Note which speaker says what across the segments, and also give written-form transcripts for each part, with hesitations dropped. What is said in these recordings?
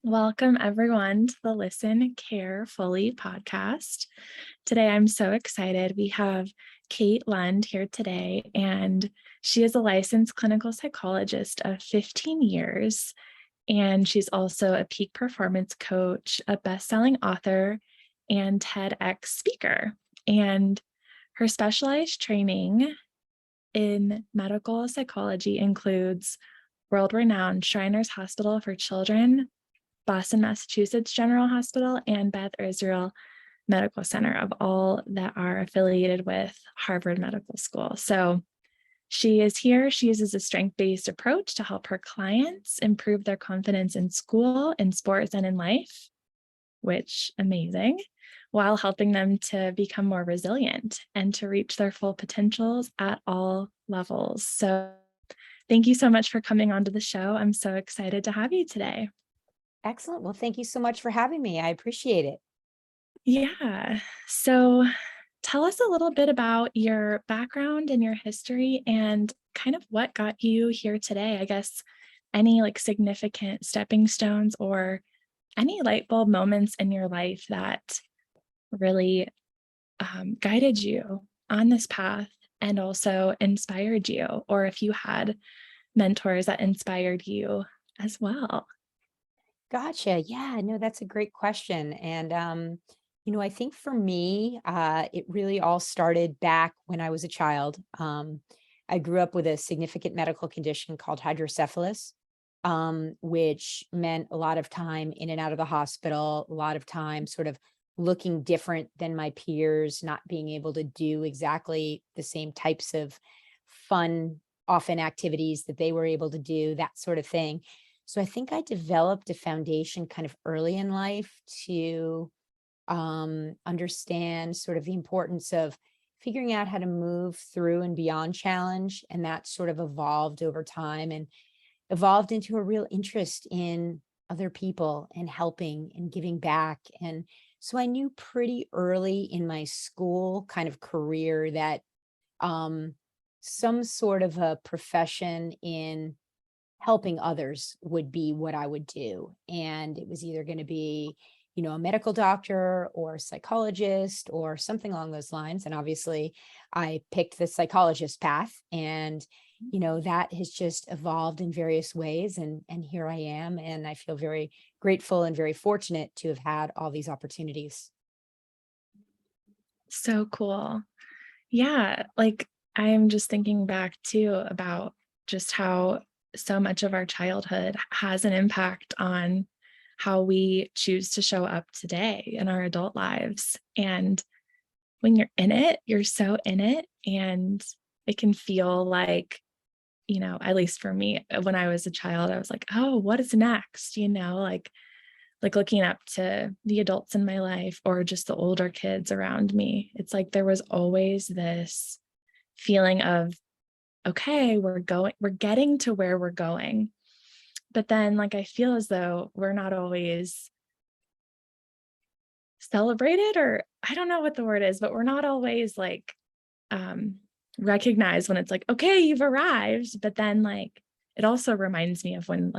Speaker 1: Welcome, everyone, to the Listen Carefully podcast. Today, I'm so excited. We have Kate Lund here today, and she is a licensed clinical psychologist of 15 years. And she's also a peak performance coach, a best-selling author, and TEDx speaker. And her specialized training in medical psychology includes world-renowned Shriners Hospital for Children, Boston, Massachusetts General Hospital, and Beth Israel Medical Center, of all that are affiliated with Harvard Medical School. So she is here. She uses a strength-based approach to help her clients improve their confidence in school, in sports, and in life, which amazing, while helping them to become more resilient and to reach their full potentials at all levels. So thank you so much for coming onto the show. I'm so excited to have you today.
Speaker 2: Excellent. Well, thank you so much for having me. I appreciate it.
Speaker 1: Yeah. So tell us a little bit about your background and your history and kind of what got you here today. I guess any like significant stepping stones or any light bulb moments in your life that really guided you on this path and also inspired you, or if you had mentors that inspired you as well.
Speaker 2: Gotcha. Yeah, no, that's a great question. And I think for me, it really all started back when I was a child. I grew up with a significant medical condition called hydrocephalus, which meant a lot of time in and out of the hospital, a lot of time sort of looking different than my peers, not being able to do exactly the same types of fun, often activities that they were able to do, that sort of thing. So I think I developed a foundation kind of early in life to understand sort of the importance of figuring out how to move through and beyond challenge. And that sort of evolved over time and evolved into a real interest in other people and helping and giving back. And so I knew pretty early in my school kind of career that um, some sort of a profession in helping others would be what I would do. And it was either going to be, a medical doctor or a psychologist or something along those lines. And obviously I picked the psychologist path and, that has just evolved in various ways. And here I am. And I feel very grateful and very fortunate to have had all these opportunities.
Speaker 1: So cool. Yeah, like I'm just thinking back too about just how so much of our childhood has an impact on how we choose to show up today in our adult lives. And when you're in it, you're so in it. And it can feel like, at least for me, when I was a child, I was like, oh, what is next? Like looking up to the adults in my life or just the older kids around me. It's like there was always this feeling of, okay, we're getting to where we're going. But then like I feel as though we're not always celebrated, or I don't know what the word is, but we're not always like um recognized when it's like, okay, you've arrived. But then like it also reminds me of when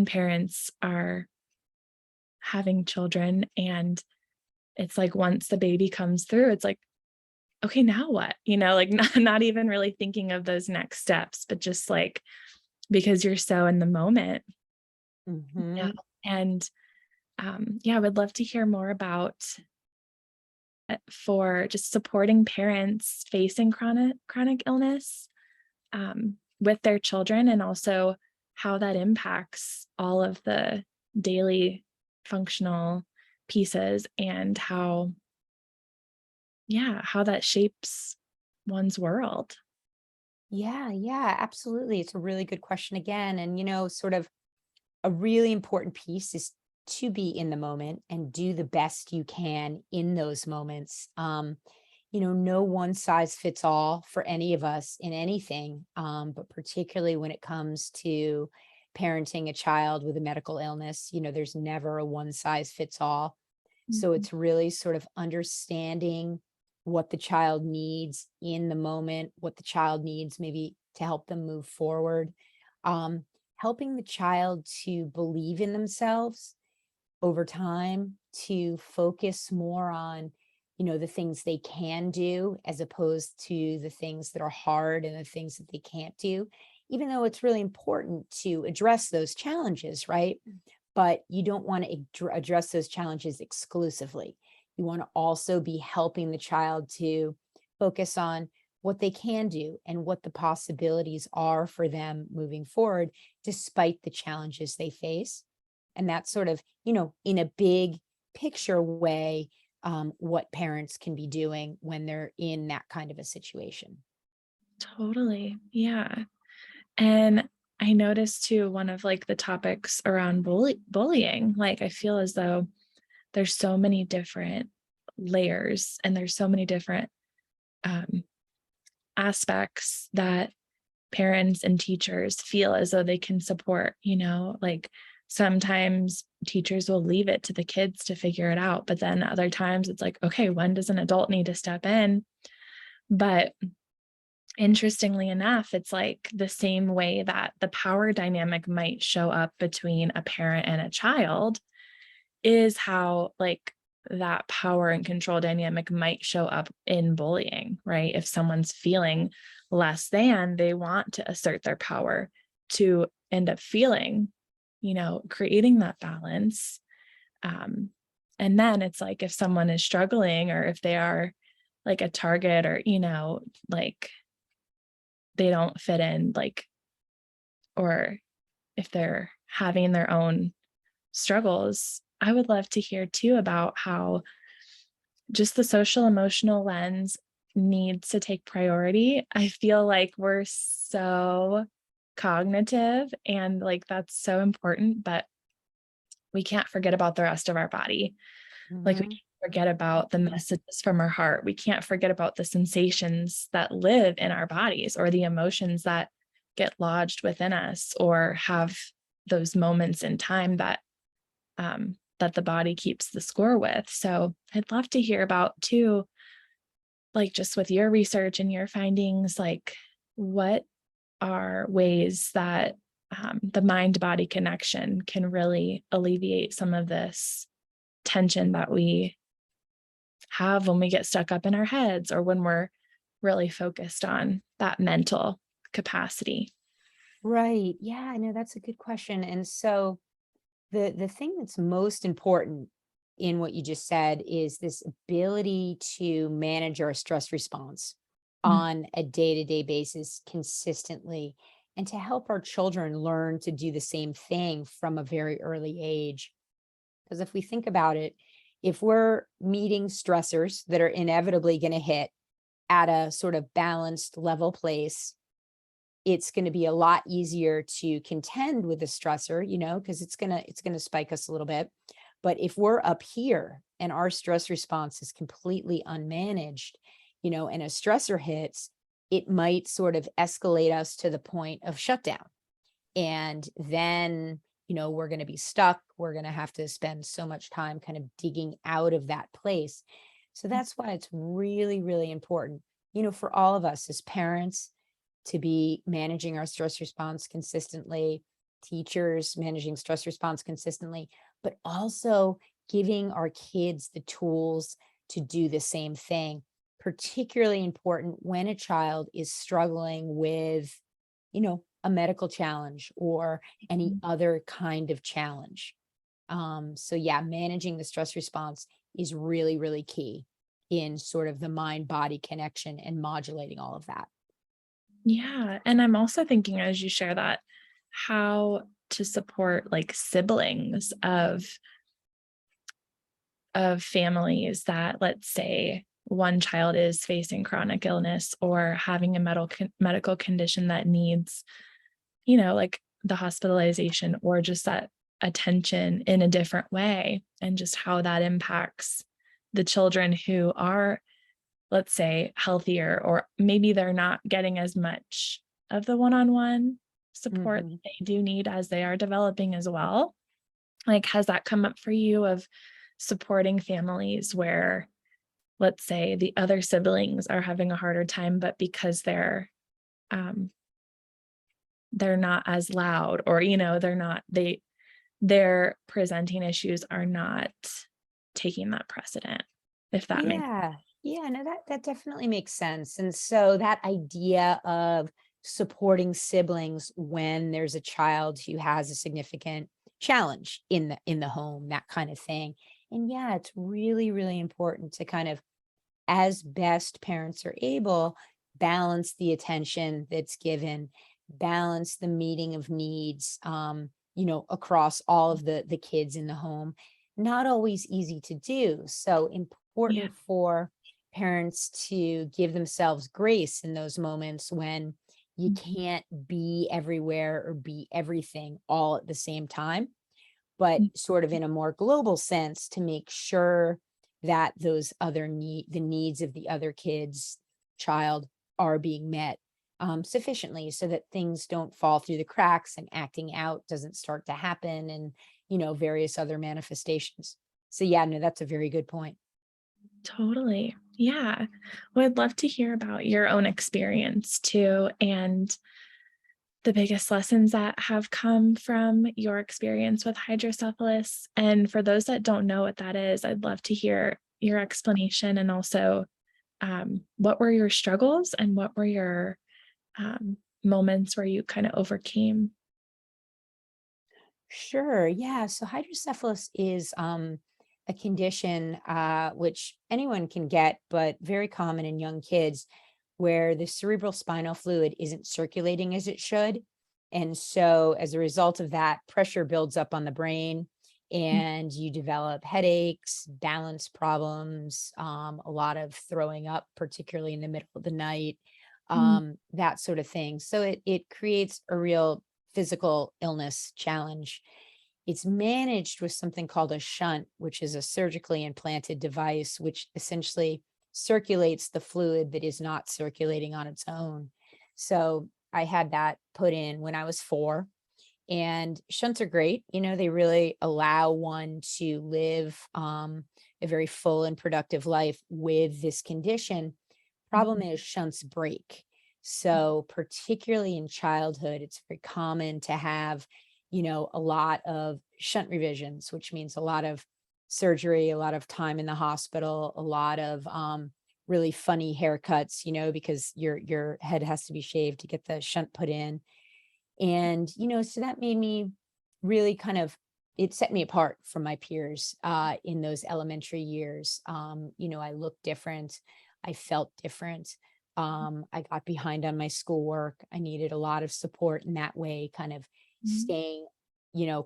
Speaker 1: parents are having children and it's like once the baby comes through, it's like, okay, now what? Like not even really thinking of those next steps, but just like because you're so in the moment. Yeah.
Speaker 2: Mhm.
Speaker 1: And yeah, I would love to hear more about for just supporting parents facing chronic illness with their children, and also how that impacts all of the daily functional pieces and how that shapes one's world.
Speaker 2: Yeah, absolutely. It's a really good question again. And, sort of a really important piece is to be in the moment and do the best you can in those moments. No one size fits all for any of us in anything, but particularly when it comes to parenting a child with a medical illness, there's never a one size fits all. So
Speaker 1: Mhm.
Speaker 2: it's really sort of understanding what the child needs in the moment, what the child needs maybe to help them move forward. Um, helping the child to believe in themselves over time, to focus more on, the things they can do as opposed to the things that are hard and the things that they can't do, even though it's really important to address those challenges, right? But you don't want to address those challenges exclusively. You want to also be helping the child to focus on what they can do and what the possibilities are for them moving forward, despite the challenges they face. And that's sort of, in a big picture way, what parents can be doing when they're in that kind of a situation.
Speaker 1: Totally. Yeah. And I noticed too, one of like the topics around bullying, like I feel as though there's so many different layers and there's so many different um, aspects that parents and teachers feel as though they can support, like sometimes teachers will leave it to the kids to figure it out, but then other times it's like, okay, when does an adult need to step in? But interestingly enough, it's like the same way that the power dynamic might show up between a parent and a child is how like that power and control dynamic might show up in bullying, right? If someone's feeling less than, they want to assert their power to end up feeling, creating that balance. Um, and then it's like if someone is struggling or if they are like a target or, like they don't fit in, like, or if they're having their own struggles, I would love to hear too about how just the social emotional lens needs to take priority. I feel like we're so cognitive and like that's so important, but we can't forget about the rest of our body. Like we
Speaker 2: Mhm.
Speaker 1: can't forget about the messages from our heart. We can't forget about the sensations that live in our bodies or the emotions that get lodged within us or have those moments in time that the body keeps the score with. So I'd love to hear about too, like just with your research and your findings, like what are ways that the mind body connection can really alleviate some of this tension that we have when we get stuck up in our heads or when we're really focused on that mental capacity.
Speaker 2: Right. Yeah, no, that's a good question. And so the thing that's most important in what you just said is this ability to manage our stress response
Speaker 1: Mm,
Speaker 2: on a day-to-day basis consistently, and to help our children learn to do the same thing from a very early age. Because if we think about it, if we're meeting stressors that are inevitably going to hit at a sort of balanced level place, it's going to be a lot easier to contend with the stressor, because it's going to spike us a little bit. But if we're up here and our stress response is completely unmanaged, and a stressor hits, it might sort of escalate us to the point of shutdown. And then, we're going to be stuck. We're going to have to spend so much time kind of digging out of that place. So that's why it's really, really important, for all of us as parents to be managing our stress response consistently, teachers managing stress response consistently, but also giving our kids the tools to do the same thing. Particularly important when a child is struggling with, a medical challenge or any
Speaker 1: mm.
Speaker 2: other kind of challenge. So yeah, managing the stress response is really, really key in sort of the mind body connection and modulating all of that.
Speaker 1: Yeah. And I'm also thinking as you share that, how to support like siblings of families that, let's say, one child is facing chronic illness or having a medical condition that needs, like the hospitalization or just that attention in a different way, and just how that impacts the children who are, let's say, healthier, or maybe they're not getting as much of the one-on-one support that
Speaker 2: Mhm.
Speaker 1: they do need as they are developing as well. Like, has that come up for you of supporting families where, let's say, the other siblings are having a harder time, but because they're um, they're not as loud, or, they're not, their presenting issues are not taking that precedent, if that makes.
Speaker 2: Yeah. Yeah, no, that definitely makes sense. And so that idea of supporting siblings when there's a child who has a significant challenge in the home, that kind of thing. And yeah, it's really, really important to kind of, as best parents are able, balance the attention that's given, balance the meeting of needs, across all of the kids in the home. Not always easy to do. So
Speaker 1: Yeah.
Speaker 2: important for parents to give themselves grace in those moments when you can't be everywhere or be everything all at the same time, but
Speaker 1: Mhm.
Speaker 2: sort of in a more global sense to make sure that the needs of the other kids, child, are being met sufficiently so that things don't fall through the cracks and acting out doesn't start to happen, and various other manifestations. So yeah, no, that's a very good point.
Speaker 1: Totally. Yeah. Well, I'd love to hear about your own experience too, and the biggest lessons that have come from your experience with hydrocephalus. And for those that don't know what that is, I'd love to hear your explanation, and also what were your struggles and what were your moments where you kind of overcame.
Speaker 2: Sure. Yeah. So hydrocephalus is a condition which anyone can get, but very common in young kids, where the cerebral spinal fluid isn't circulating as it should. And so, as a result of that, pressure builds up on the brain, and you develop headaches, balance problems, a lot of throwing up, particularly in the middle of the night,
Speaker 1: Mhm.
Speaker 2: that sort of thing. So, it creates a real physical illness challenge. It's managed with something called a shunt, which is a surgically implanted device, which essentially circulates the fluid that is not circulating on its own. So I had that put in when I was 4. And shunts are great. They really allow one to live a very full and productive life with this condition. Problem
Speaker 1: Mhm.
Speaker 2: is, shunts break. So, particularly in childhood, it's very common to have, a lot of shunt revisions, which means a lot of surgery, a lot of time in the hospital, a lot of really funny haircuts, because your head has to be shaved to get the shunt put in. And, so that made me really kind of, it set me apart from my peers in those elementary years. I looked different. I felt different. I got behind on my schoolwork. I needed a lot of support in that way, kind of
Speaker 1: Mhm.
Speaker 2: staying,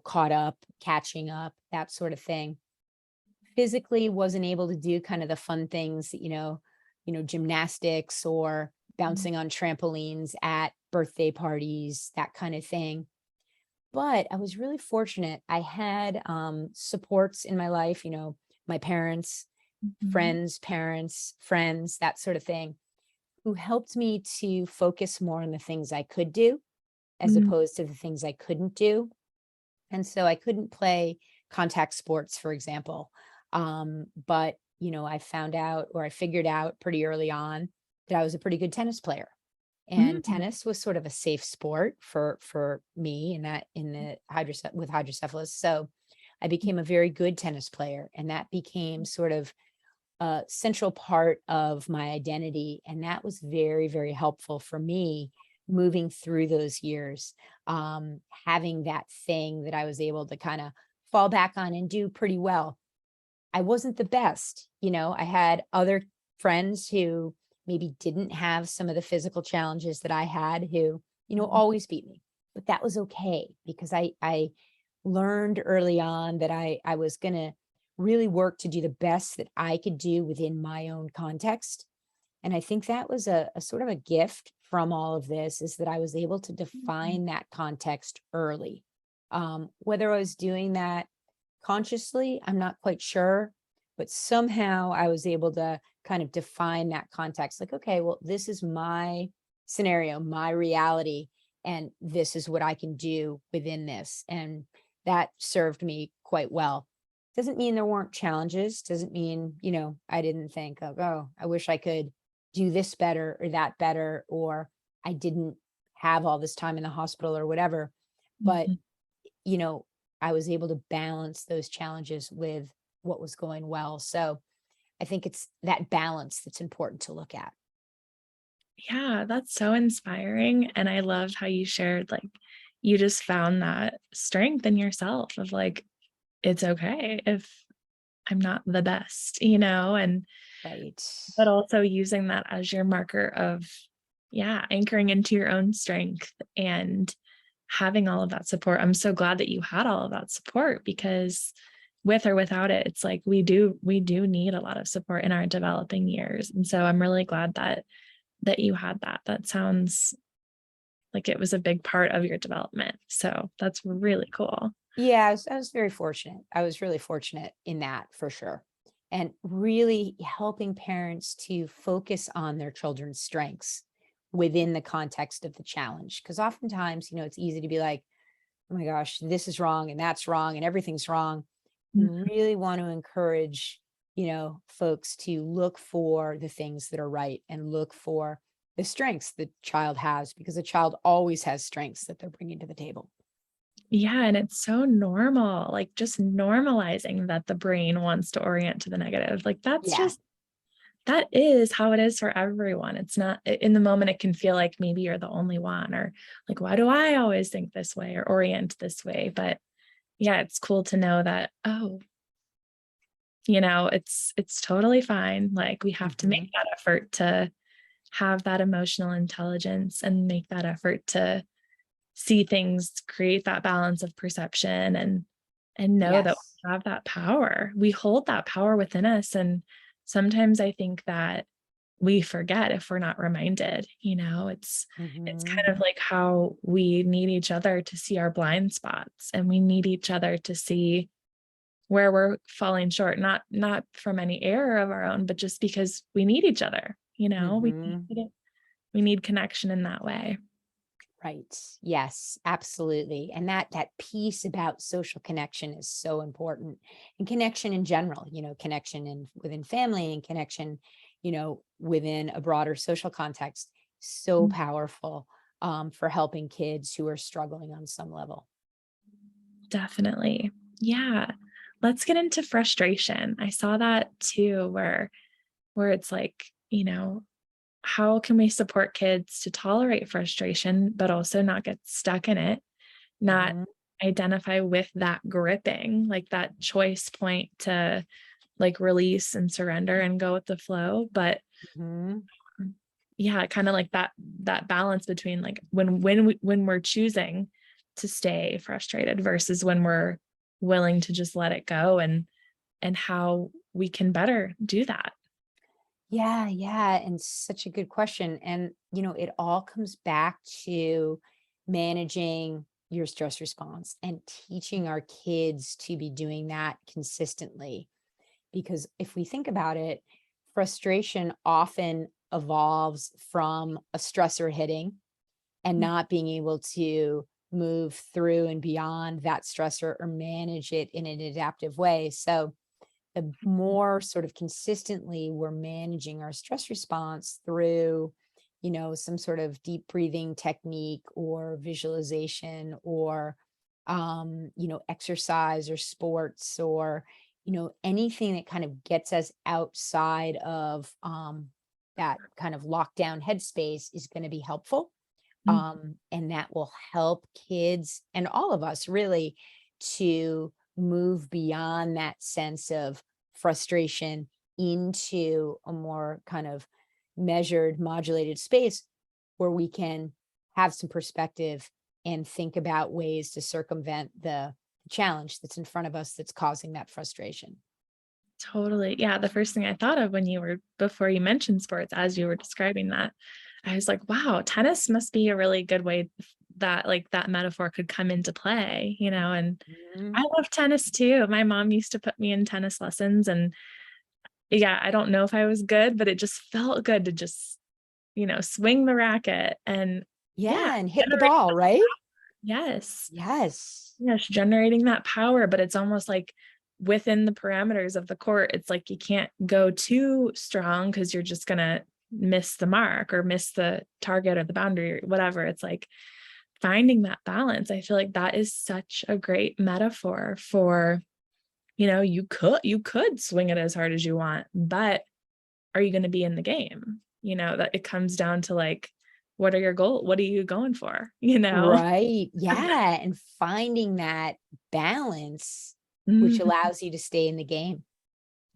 Speaker 2: caught up, catching up, that sort of thing. Physically wasn't able to do kind of the fun things, gymnastics or
Speaker 1: Mhm.
Speaker 2: bouncing on trampolines at birthday parties, that kind of thing. But I was really fortunate. I had supports in my life, my parents,
Speaker 1: Mhm.
Speaker 2: friends, parents, friends, that sort of thing, who helped me to focus more on the things I could do as
Speaker 1: Mhm.
Speaker 2: opposed to the things I couldn't do. And so I couldn't play contact sports, for example. But, I found out, or I figured out pretty early on, that I was a pretty good tennis player. And
Speaker 1: Mhm.
Speaker 2: tennis was sort of a safe sport for me in that in the with hydrocephalus. So I became a very good tennis player, and that became sort of a central part of my identity. And that was very, very helpful for me moving through those years. Having that thing that I was able to kind of fall back on and do pretty well. I wasn't the best. I had other friends who maybe didn't have some of the physical challenges that I had, who, always beat me. But that was okay, because I learned early on that I was going to really work to do the best that I could do within my own context. And I think that was a sort of a gift from all of this, is that I was able to
Speaker 1: Mhm.
Speaker 2: define that context early. Whether I was doing that consciously, I'm not quite sure, but somehow I was able to kind of define that context, like, okay, well, this is my scenario, my reality, and this is what I can do within this. And that served me quite well. Doesn't mean there weren't challenges, doesn't mean, I didn't think of, oh, I wish I could do this better or that better, or I didn't have all this time in the hospital or whatever. But,
Speaker 1: Mhm.
Speaker 2: you know, I was able to balance those challenges with what was going well. So I think it's that balance that's important to look at.
Speaker 1: Yeah, that's so inspiring. And I love how you shared, like, you just found that strength in yourself of like, it's okay if I'm not the best, and
Speaker 2: Right.
Speaker 1: but also using that as your marker of, yeah, anchoring into your own strength and having all of that support. I'm so glad that you had all of that support because with or without it, it's like we do need a lot of support in our developing years. And so I'm really glad that you had that. That sounds like it was a big part of your development. So that's really cool.
Speaker 2: Yeah, I was very fortunate. I was really fortunate in that for sure. And really helping parents to focus on their children's strengths within the context of the challenge. Because oftentimes, it's easy to be like, oh my gosh, this is wrong and that's wrong and everything's wrong. We
Speaker 1: Mhm.
Speaker 2: really want to encourage, folks to look for the things that are right and look for the strengths the child has, because a child always has strengths that they're bringing to the table.
Speaker 1: Yeah, and it's so normal, like just normalizing that the brain wants to orient to the negative. Like
Speaker 2: Yeah.
Speaker 1: that is how it is for everyone. It's not in the moment, it can feel like maybe you're the only one, or like, why do I always think this way or orient this way? But yeah, it's cool to know that, oh, it's totally fine. Like we have to make
Speaker 2: Hmm.
Speaker 1: that effort to have that emotional intelligence and make that effort to see things, create that balance of perception and know that
Speaker 2: Yes.
Speaker 1: we have that power. We hold that power within us. And sometimes I think that we forget if we're not reminded, it's
Speaker 2: Hmm.
Speaker 1: kind of like how we need each other to see our blind spots, and we need each other to see where we're falling short, not from any error of our own, but just because we need each other,
Speaker 2: Hmm.
Speaker 1: we need connection in that way.
Speaker 2: Right. Yes, absolutely. And that piece about social connection is so important. And connection in general, connection within family and connection, within a broader social context, so
Speaker 1: Mm,
Speaker 2: powerful for helping kids who are struggling on some level.
Speaker 1: definitely. Yeah. Let's get into frustration. I saw that too, where it's like, how can we support kids to tolerate frustration, but also not get stuck in it, not
Speaker 2: Hmm.
Speaker 1: identify with that gripping, like that choice point to like release and surrender and go with the flow. But
Speaker 2: Hmm.
Speaker 1: yeah, kind of like that balance between like when we're choosing to stay frustrated versus when we're willing to just let it go, and how we can better do that.
Speaker 2: Yeah, yeah. And such a good question. And, it all comes back to managing your stress response and teaching our kids to be doing that consistently. Because if we think about it, frustration often evolves from a stressor hitting and not being able to move through and beyond that stressor or manage it in an adaptive way. So, the more sort of consistently we're managing our stress response through, some sort of deep breathing technique or visualization or, exercise or sports or, anything that kind of gets us outside of that kind of lockdown headspace is going to be helpful.
Speaker 1: Mhm.
Speaker 2: And that will help kids and all of us really to move beyond that sense of frustration into a more kind of measured, modulated space where we can have some perspective and think about ways to circumvent the challenge that's in front of us that's causing that frustration.
Speaker 1: Totally. Yeah. The first thing I thought of before you mentioned sports, as you were describing that, I was like, wow, tennis must be a really good way that like that metaphor could come into play, and I
Speaker 2: Mhm.
Speaker 1: love tennis too. My mom used to put me in tennis lessons, and yeah, I don't know if I was good, but it just felt good to just, swing the racket and yeah,
Speaker 2: Yeah, and hit the
Speaker 1: generate,
Speaker 2: ball, right?
Speaker 1: yes.
Speaker 2: Yes.
Speaker 1: Yes, generating that power, but it's almost like within the parameters of the court, it's like you can't go too strong because you're just gonna miss the mark or miss the target or the boundary or whatever. It's like finding that balance. I feel like that is such a great metaphor for, you could swing it as hard as you want, but are you going to be in the game? That it comes down to like, what are your goals? What are you going for?
Speaker 2: Right. Yeah. And finding that balance, which
Speaker 1: Mhm.
Speaker 2: allows you to stay in the game.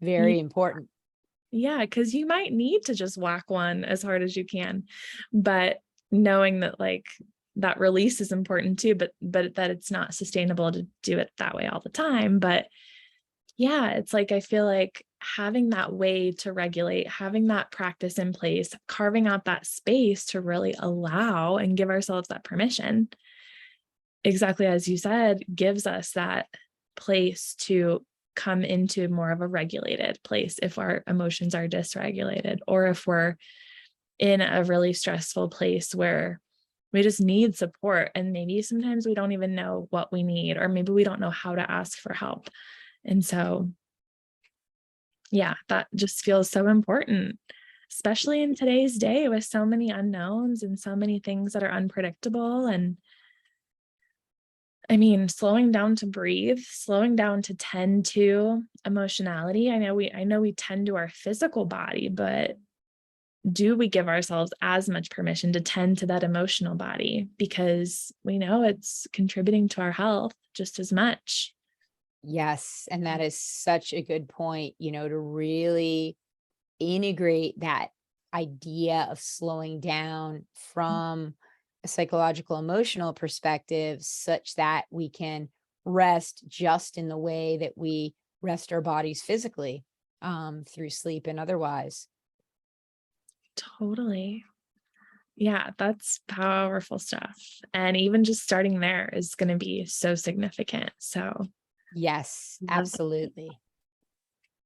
Speaker 2: Very important.
Speaker 1: Yeah, because you might need to just whack one as hard as you can, but knowing that like that release is important too, but that it's not sustainable to do it that way all the time. But yeah, it's like I feel like having that way to regulate, having that practice in place, carving out that space to really allow and give ourselves that permission, exactly as you said, gives us that place to come into more of a regulated place if our emotions are dysregulated, or if we're in a really stressful place where we just need support and maybe sometimes we don't even know what we need, or maybe we don't know how to ask for help. And so yeah, that just feels so important, especially in today's day with so many unknowns and so many things that are unpredictable. And I mean, slowing down to breathe, slowing down to tend to emotionality. I know we tend to our physical body, but do we give ourselves as much permission to tend to that emotional body? Because we know it's contributing to our health just as much.
Speaker 2: Yes. And that is such a good point, to really integrate that idea of slowing down from a psychological emotional perspective such that we can rest just in the way that we rest our bodies physically, through sleep and otherwise.
Speaker 1: Totally. Yeah, that's powerful stuff. And even just starting there is going to be so significant. So,
Speaker 2: Yes,
Speaker 1: love that.
Speaker 2: absolutely.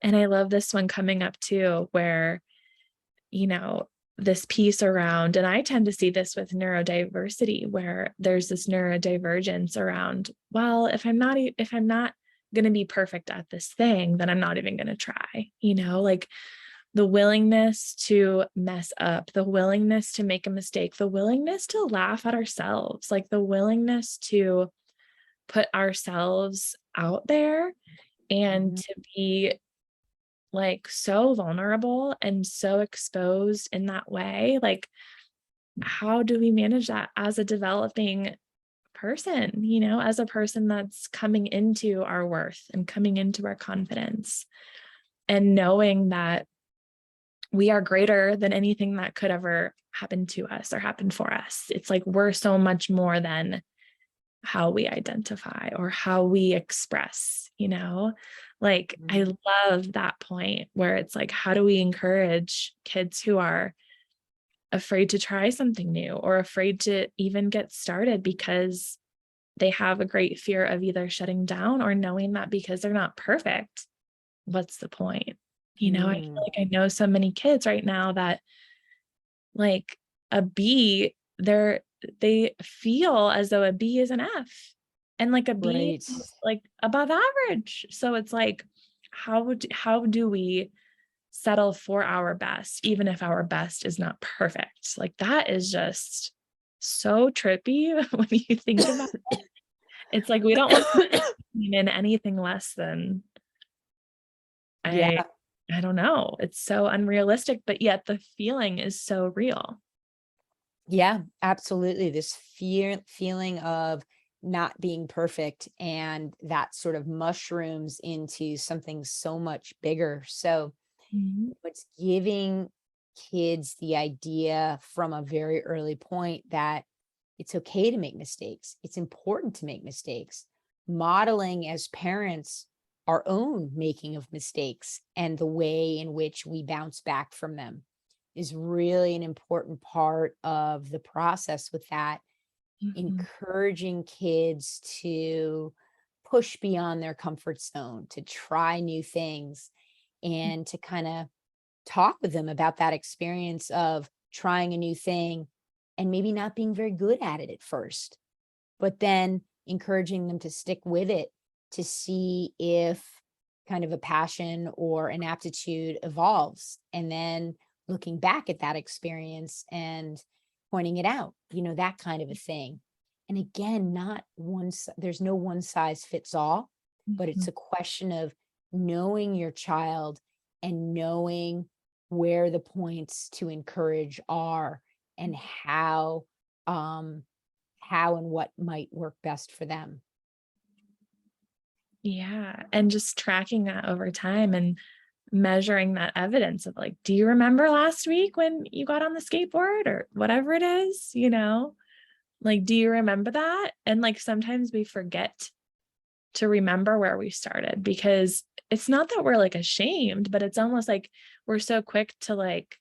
Speaker 1: And I love this one coming up too, where, you know, this piece around, and I tend to see this with neurodiversity, where there's this neurodivergence around, well, if I'm not going to be perfect at this thing, then I'm not even going to try, like the willingness to mess up, the willingness to make a mistake, the willingness to laugh at ourselves, like the willingness to put ourselves out there and
Speaker 2: Mhm.
Speaker 1: to be like so vulnerable and so exposed in that way. Like, how do we manage that as a developing person, as a person that's coming into our worth and coming into our confidence and knowing that we are greater than anything that could ever happen to us or happen for us. It's like we're so much more than how we identify or how we express. Like I
Speaker 2: Mhm.
Speaker 1: love that point where it's like, how do we encourage kids who are afraid to try something new or afraid to even get started because they have a great fear of either shutting down or knowing that because they're not perfect, what's the point? I feel
Speaker 2: Mm.
Speaker 1: like I know so many kids right now that like a B, they feel as though a B is an F and like a B
Speaker 2: Right.
Speaker 1: is like above average. So it's like, how do we settle for our best, even if our best is not perfect? Like that is just so trippy when you think about it. It's like we don't want to be in anything less than I
Speaker 2: Yeah.
Speaker 1: I don't know. It's so unrealistic, but yet the feeling is so real.
Speaker 2: Yeah, absolutely. This feeling of not being perfect, and that sort of mushrooms into something so much bigger. So
Speaker 1: Mhm.
Speaker 2: it's giving kids the idea from a very early point that it's okay to make mistakes. It's important to make mistakes. Modeling as parents our own making of mistakes and the way in which we bounce back from them is really an important part of the process with that,
Speaker 1: Mhm.
Speaker 2: encouraging kids to push beyond their comfort zone, to try new things, and to kind of talk with them about that experience of trying a new thing and maybe not being very good at it at first, but then encouraging them to stick with it to see if kind of a passion or an aptitude evolves, and then looking back at that experience and pointing it out, that kind of a thing. And again, not there's no one size fits all, but it's
Speaker 1: Mhm.
Speaker 2: a question of knowing your child and knowing where the points to encourage are and um how and what might work best for them.
Speaker 1: Yeah. And just tracking that over time and measuring that evidence of like, do you remember last week when you got on the skateboard or whatever it is, Like, do you remember that? And like sometimes we forget to remember where we started because it's not that we're like ashamed, but it's almost like we're so quick to like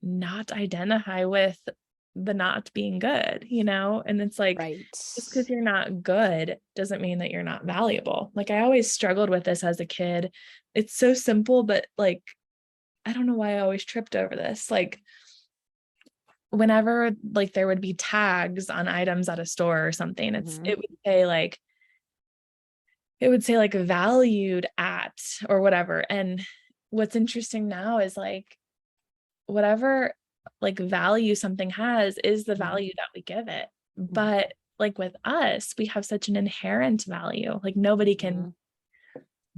Speaker 1: not identify with the not being good, And it's like,
Speaker 2: Right.
Speaker 1: just because you're not good doesn't mean that you're not valuable. Like I always struggled with this as a kid. It's so simple, but like, I don't know why I always tripped over this. Like whenever like there would be tags on items at a store or something,
Speaker 2: Mhm.
Speaker 1: it would say like valued at or whatever. And what's interesting now is like whatever like value something has is the
Speaker 2: Mhm.
Speaker 1: value that we give it.
Speaker 2: Mhm.
Speaker 1: But like with us, we have such an inherent value. Like nobody can
Speaker 2: Mhm.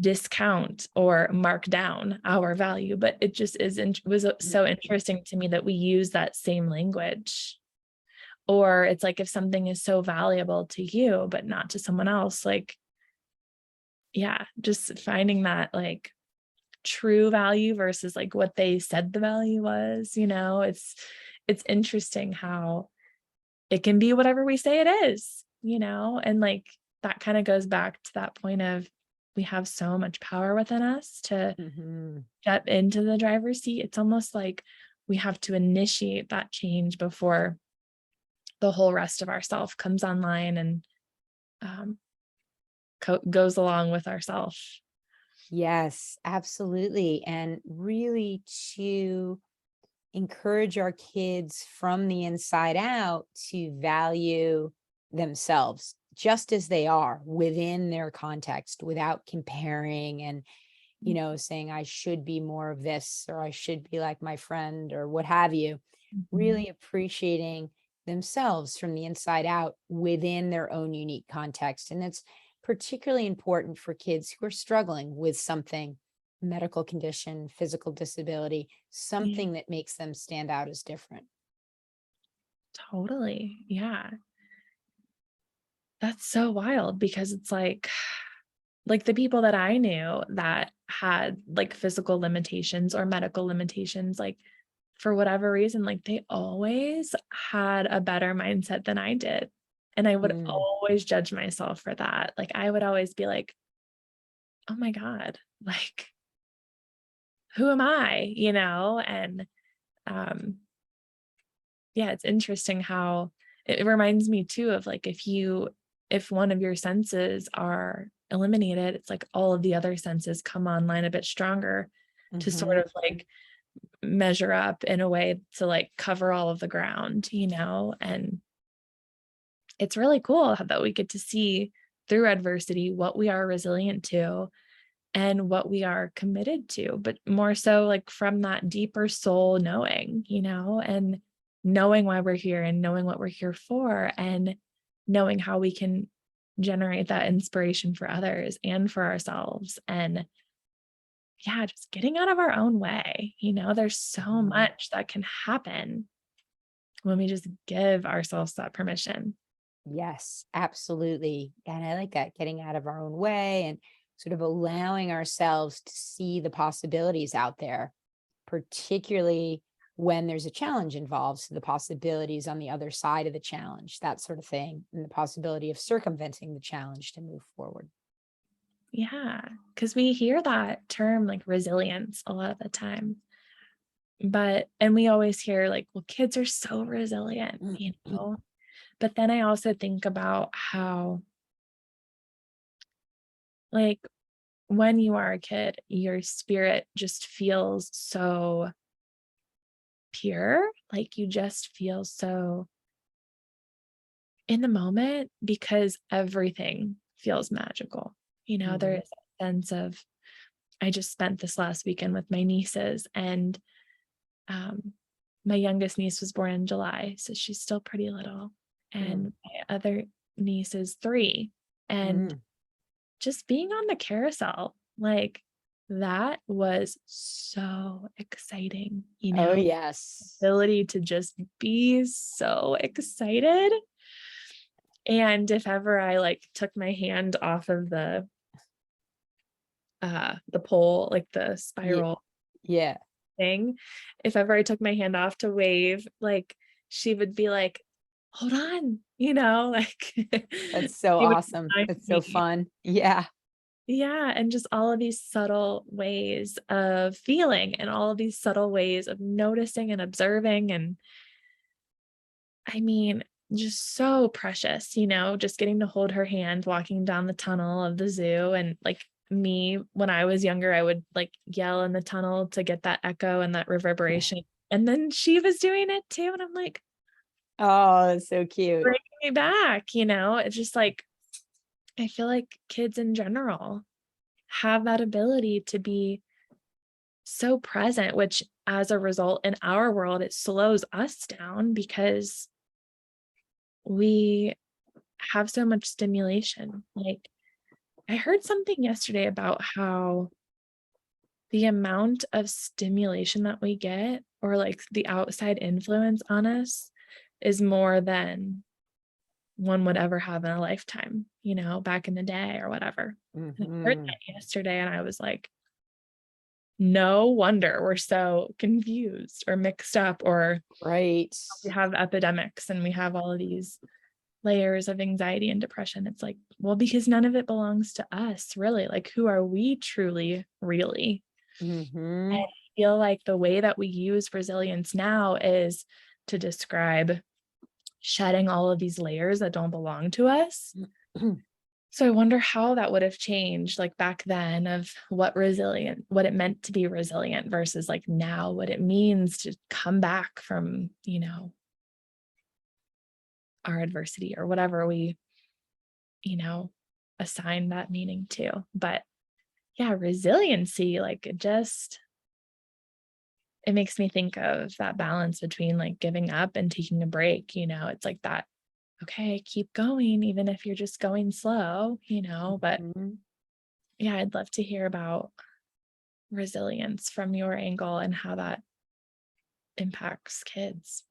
Speaker 1: discount or mark down our value, but it just was so interesting to me that we use that same language. Or it's like if something is so valuable to you, but not to someone else, like, yeah, just finding that like true value versus like what they said the value was, it's interesting how it can be whatever we say it is, and like that kind of goes back to that point of we have so much power within us to
Speaker 2: Mhm.
Speaker 1: step into the driver's seat. It's almost like we have to initiate that change before the whole rest of ourself comes online and um, goes along with ourself.
Speaker 2: Yes, absolutely. And really to encourage our kids from the inside out to value themselves just as they are within their context without comparing and, saying, I should be more of this or I should be like my friend or what have you.
Speaker 1: Mhm.
Speaker 2: Really appreciating themselves from the inside out within their own unique context. And it's particularly important for kids who are struggling with something, medical condition, physical disability,
Speaker 1: Yeah,
Speaker 2: something that makes them stand out as different.
Speaker 1: totally. Yeah. That's so wild because it's like the people that I knew that had like physical limitations or medical limitations, like for whatever reason, like they always had a better mindset than I did. And I would
Speaker 2: Mm,
Speaker 1: always judge myself for that. Like I would always be like, oh my God, like who am I? And um, yeah, it's interesting how it reminds me too of like if one of your senses are eliminated, it's like all of the other senses come online a bit stronger to sort
Speaker 2: mhm.
Speaker 1: of like measure up in a way to like cover all of the ground, and it's really cool that we get to see through adversity what we are resilient to and what we are committed to, but more so like from that deeper soul knowing, and knowing why we're here and knowing what we're here for and knowing how we can generate that inspiration for others and for ourselves. And yeah, just getting out of our own way. There's so
Speaker 2: Mhm.
Speaker 1: much that can happen when we just give ourselves that permission.
Speaker 2: Yes, absolutely. And I like that, getting out of our own way and sort of allowing ourselves to see the possibilities out there, particularly when there's a challenge involved. So the possibilities on the other side of the challenge, that sort of thing, and the possibility of circumventing the challenge to move forward.
Speaker 1: Yeah, because we hear that term like resilience a lot of the time. And we always hear like, well, kids are so resilient, But then I also think about how, like, when you are a kid, your spirit just feels so pure. Like, you just feel so in the moment because everything feels magical. There
Speaker 2: Mhm.
Speaker 1: is a sense of, I just spent this last weekend with my nieces, and my youngest niece was born in July, so she's still pretty little.
Speaker 2: Mm,
Speaker 1: And my other niece is 3. And
Speaker 2: mm.
Speaker 1: just being on the carousel, like that was so exciting,
Speaker 2: Oh, yes.
Speaker 1: ability to just be so excited. And if ever I like took my hand off of the pole, like the
Speaker 2: Yeah.
Speaker 1: spiral
Speaker 2: Yeah.
Speaker 1: thing, if ever I took my hand off to wave, like she would be like, hold on, like
Speaker 2: That's so
Speaker 1: she would
Speaker 2: awesome.
Speaker 1: remind
Speaker 2: That's so
Speaker 1: me.
Speaker 2: fun. Yeah.
Speaker 1: Yeah. And just all of these subtle ways of feeling and all of these subtle ways of noticing and observing. And I mean, just so precious, just getting to hold her hand walking down the tunnel of the zoo. And like me, when I was younger, I would like yell in the tunnel to get that echo and that reverberation. And then she was doing it too. And I'm like,
Speaker 2: Oh, that's so cute.
Speaker 1: bringing me back, It's just like, I feel like kids in general have that ability to be so present, which as a result in our world, it slows us down because we have so much stimulation. Like I heard something yesterday about how the amount of stimulation that we get or like the outside influence on us is more than one would ever have in a lifetime, back in the day or whatever. And I heard
Speaker 2: Mhm.
Speaker 1: that yesterday and I was like, no wonder we're so confused or mixed up, or
Speaker 2: Right.
Speaker 1: we have epidemics and we have all of these layers of anxiety and depression. It's like, well, because none of it belongs to us, really. Like, who are we truly, really? And
Speaker 2: Mhm.
Speaker 1: I feel like the way that we use resilience now is to describe shedding all of these layers that don't belong to us. So I wonder how that would have changed, like back then, of what it meant to be resilient versus like now, what it means to come back from, our adversity or whatever we, you know, assign that meaning to. But yeah, resiliency, like it makes me think of that balance between like giving up and taking a break. It's like that, okay, keep going, even if you're just going slow, but
Speaker 2: Mhm.
Speaker 1: yeah, I'd love to hear about resilience from your angle and how that impacts kids.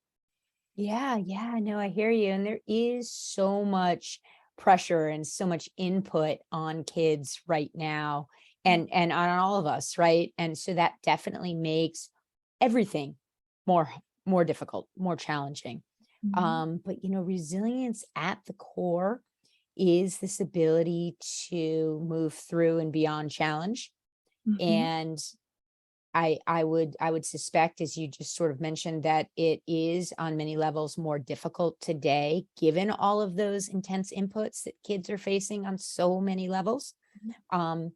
Speaker 2: Yeah, yeah, no, I hear you. And there is so much pressure and so much input on kids right now and on all of us, right? And so that definitely makes everything more more difficult, more challenging.
Speaker 1: Mhm.
Speaker 2: But resilience at the core is this ability to move through and beyond challenge.
Speaker 1: Mhm.
Speaker 2: And I would suspect, as you just sort of mentioned, that it is on many levels more difficult today, given all of those intense inputs that kids are facing on so many levels. Um,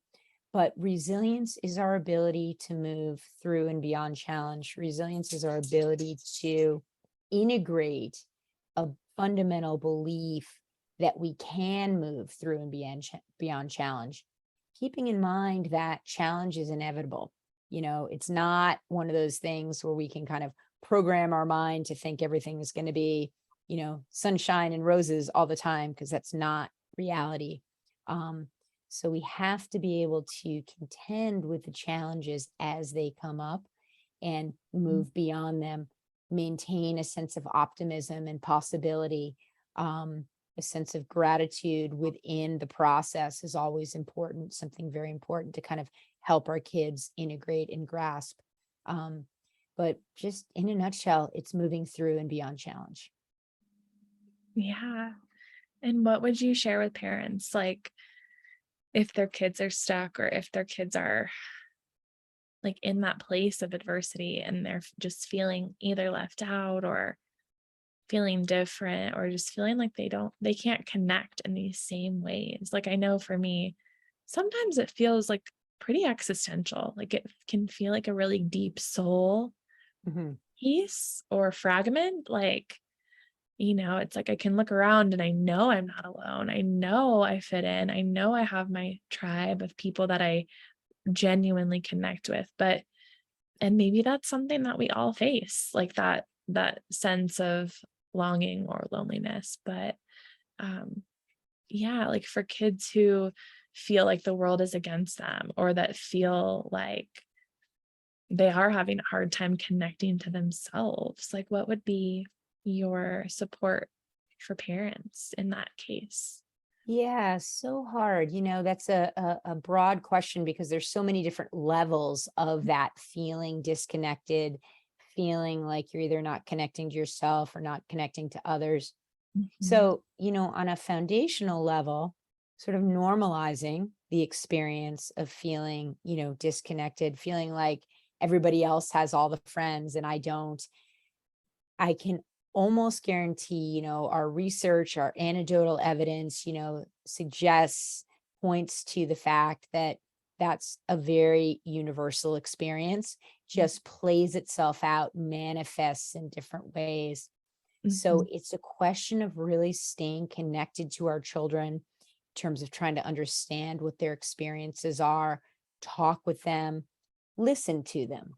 Speaker 2: but resilience is our ability to move through and beyond challenge. Resilience is our ability to integrate a fundamental belief that we can move through and beyond challenge, keeping in mind that challenge is inevitable. It's not one of those things where we can kind of program our mind to think everything is going to be, sunshine and roses all the time, because that's not reality. Um, so we have to be able to contend with the challenges as they come up and move beyond them, maintain a sense of optimism and possibility. A sense of gratitude within the process is always important, something very important to kind of help our kids integrate and grasp. Um, but just in a nutshell, it's moving through and beyond challenge.
Speaker 1: Yeah. And what would you share with parents, like if their kids are stuck or if their kids are like in that place of adversity and they're just feeling either left out or feeling different or just feeling like they can't connect in these same ways? Like I know for me, sometimes it feels like pretty existential. Like it can feel like a really deep soul
Speaker 2: Mhm.
Speaker 1: piece or fragment. Like, it's like I can look around and I know I'm not alone. I know I fit in. I know I have my tribe of people that I genuinely connect with. But And maybe that's something that we all face, like that sense of longing or loneliness. But um, yeah, like for kids who feel like the world is against them or that feel like they are having a hard time connecting to themselves, like what would be your support for parents in that case?
Speaker 2: Yeah, so hard. That's a broad question because there's so many different levels of that feeling disconnected, feeling like you're either not connecting to yourself or not connecting to others.
Speaker 1: Mhm,
Speaker 2: So, on a foundational level, sort of normalizing the experience of feeling, disconnected, feeling like everybody else has all the friends and I don't. I can almost guarantee, our research, our anecdotal evidence, suggests, points to the fact that that's a very universal experience, just plays itself out, manifests in different ways. So
Speaker 1: mhm,
Speaker 2: it's a question of really staying connected to our children in terms of trying to understand what their experiences are, talk with them, listen to them,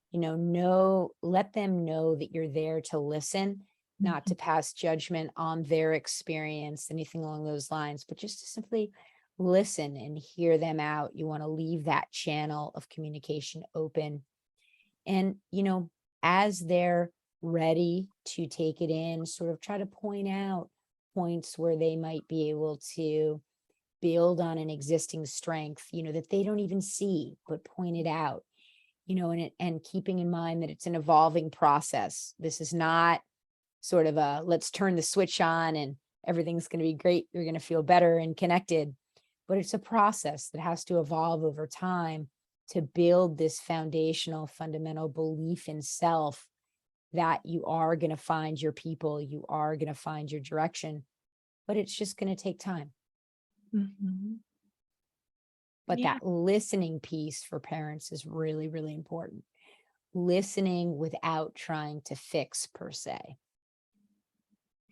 Speaker 2: let them know that you're there to listen, not
Speaker 1: mhm,
Speaker 2: to pass judgment on their experience, anything along those lines, but just to simply listen and hear them out. You want to leave that channel of communication open. And, as they're ready to take it in, sort of try to point out points where they might be able to build on an existing strength, that they don't even see, but point it out, and keeping in mind that it's an evolving process. This is not sort of a let's turn the switch on and everything's going to be great. You're going to feel better and connected. But it's a process that has to evolve over time to build this foundational, fundamental belief in self that you are going to find your people, you are going to find your direction, but it's just going to take time.
Speaker 1: mhm.
Speaker 2: But
Speaker 1: Yeah,
Speaker 2: that listening piece for parents is really, really important. Listening without trying to fix per se.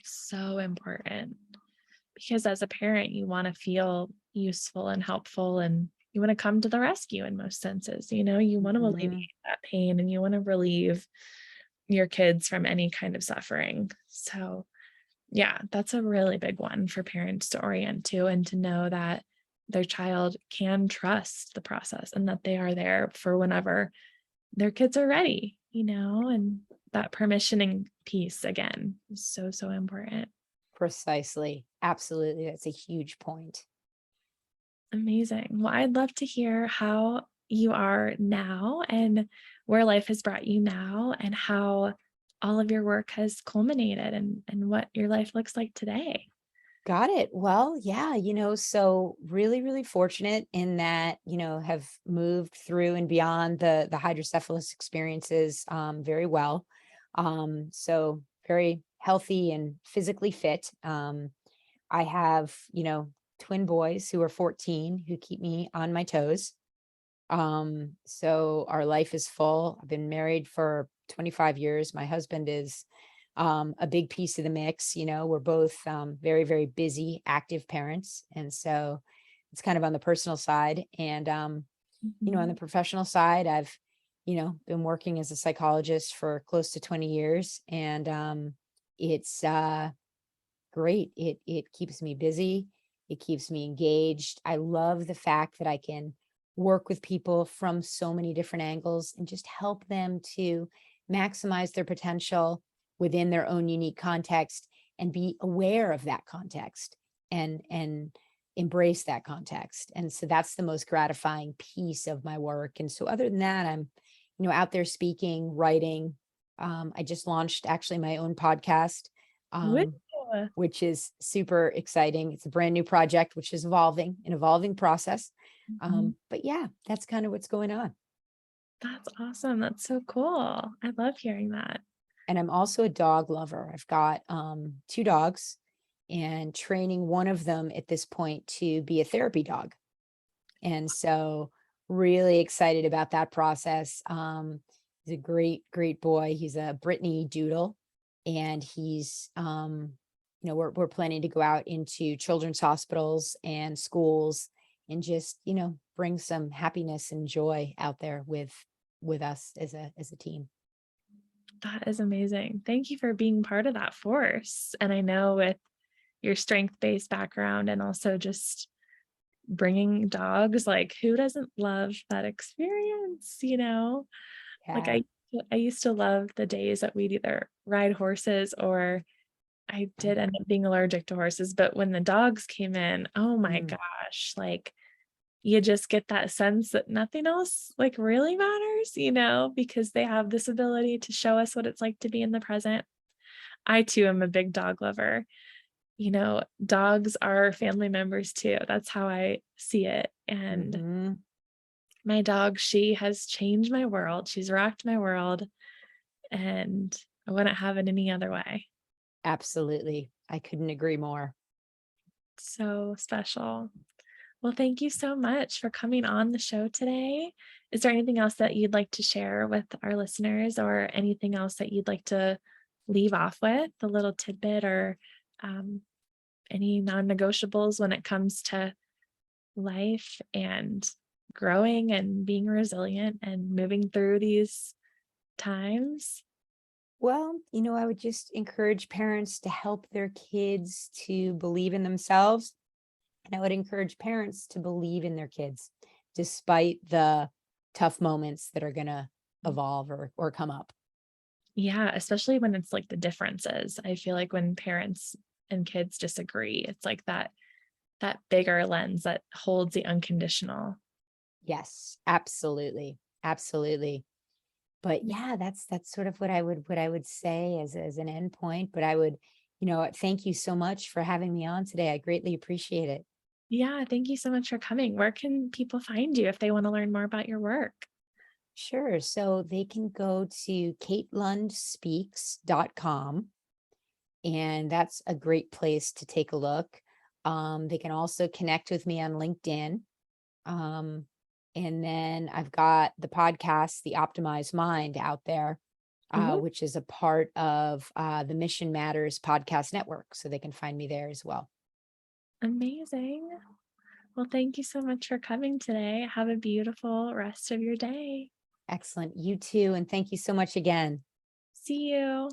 Speaker 1: so important. Because as a parent, you want to feel useful and helpful, and you want to come to the rescue in most senses. You want to alleviate
Speaker 2: Mhm.
Speaker 1: that pain and you want to relieve your kids from any kind of suffering. So, yeah, that's a really big one for parents to orient to and to know that their child can trust the process and that they are there for whenever their kids are ready, and that permissioning piece again is so, so important.
Speaker 2: Precisely. Absolutely. That's a huge point.
Speaker 1: Amazing. Well, I'd love to hear how you are now and where life has brought you now and how all of your work has culminated and what your life looks like today.
Speaker 2: Got it. Well, yeah, so really, really fortunate in that, have moved through and beyond the hydrocephalus experiences very well. So very healthy and physically fit. I have, twin boys who are 14 who keep me on my toes. So our life is full. I've been married for 25 years. My husband is a big piece of the mix. We're both very, very busy, active parents. And so it's kind of on the personal side. And, on the
Speaker 1: Mhm.
Speaker 2: professional side, I've, been working as a psychologist for close to 20 years. And it's great. It keeps me busy. It keeps me engaged. I love the fact that I can work with people from so many different angles and just help them to maximize their potential within their own unique context and be aware of that context and embrace that context. And so that's the most gratifying piece of my work. And so other than that, I'm, out there speaking, writing. I just launched actually my own podcast.
Speaker 1: Woo!
Speaker 2: Um, which is super exciting. It's a brand new project, which is an evolving process.
Speaker 1: Mhm.
Speaker 2: But yeah, that's kind of what's going on.
Speaker 1: That's awesome. That's so cool. I love hearing that.
Speaker 2: And I'm also a dog lover. I've got two dogs and training one of them at this point to be a therapy dog. And so really excited about that process. He's a great, great boy. He's a Brittany Doodle, and he's, we're planning to go out into children's hospitals and schools and just, bring some happiness and joy out there with with us as a team.
Speaker 1: That is amazing. Thank you for being part of that force. And I know with your strength-based background and also just bringing dogs, like who doesn't love that experience, you know? Like
Speaker 2: Yeah.
Speaker 1: I used to love the days that we'd either ride horses or I did end up being allergic to horses, but when the dogs came in, oh my
Speaker 2: Mm,
Speaker 1: gosh, like you just get that sense that nothing else like really matters, you know, because they have this ability to show us what it's like to be in the present. I too am a big dog lover. You know, dogs are family members too. That's how I see it. And
Speaker 2: mhm.
Speaker 1: my dog, she has changed my world. She's rocked my world, and I wouldn't have it any other way.
Speaker 2: Absolutely. I couldn't agree more.
Speaker 1: So special. Well, thank you so much for coming on the show today. Is there anything else that you'd like to share with our listeners or anything else that you'd like to leave off with, a little tidbit or um, any non-negotiables when it comes to life and growing and being resilient and moving through these times?
Speaker 2: Well, I would just encourage parents to help their kids to believe in themselves. And I would encourage parents to believe in their kids despite the tough moments that are going to evolve or come up.
Speaker 1: Yeah, especially when it's like the differences. I feel like when parents and kids disagree, it's like that bigger lens that holds the unconditional.
Speaker 2: Yes, absolutely. Absolutely. But
Speaker 1: Yeah.
Speaker 2: yeah, that's sort of what I would say as an end point. But I would, thank you so much for having me on today. I greatly appreciate it.
Speaker 1: Yeah, thank you so much for coming. Where can people find you if they want to learn more about your work?
Speaker 2: Sure. So they can go to katelundspeaks.com, and that's a great place to take a look. They can also connect with me on LinkedIn. Um, and then I've got the podcast, The Optimized Mind, out there,
Speaker 1: Mhm.
Speaker 2: which is a part of the Mission Matters podcast network. So they can find me there as well.
Speaker 1: Amazing. Well, thank you so much for coming today. Have a beautiful rest of your day.
Speaker 2: Excellent. You too. And thank you so much again.
Speaker 1: See you.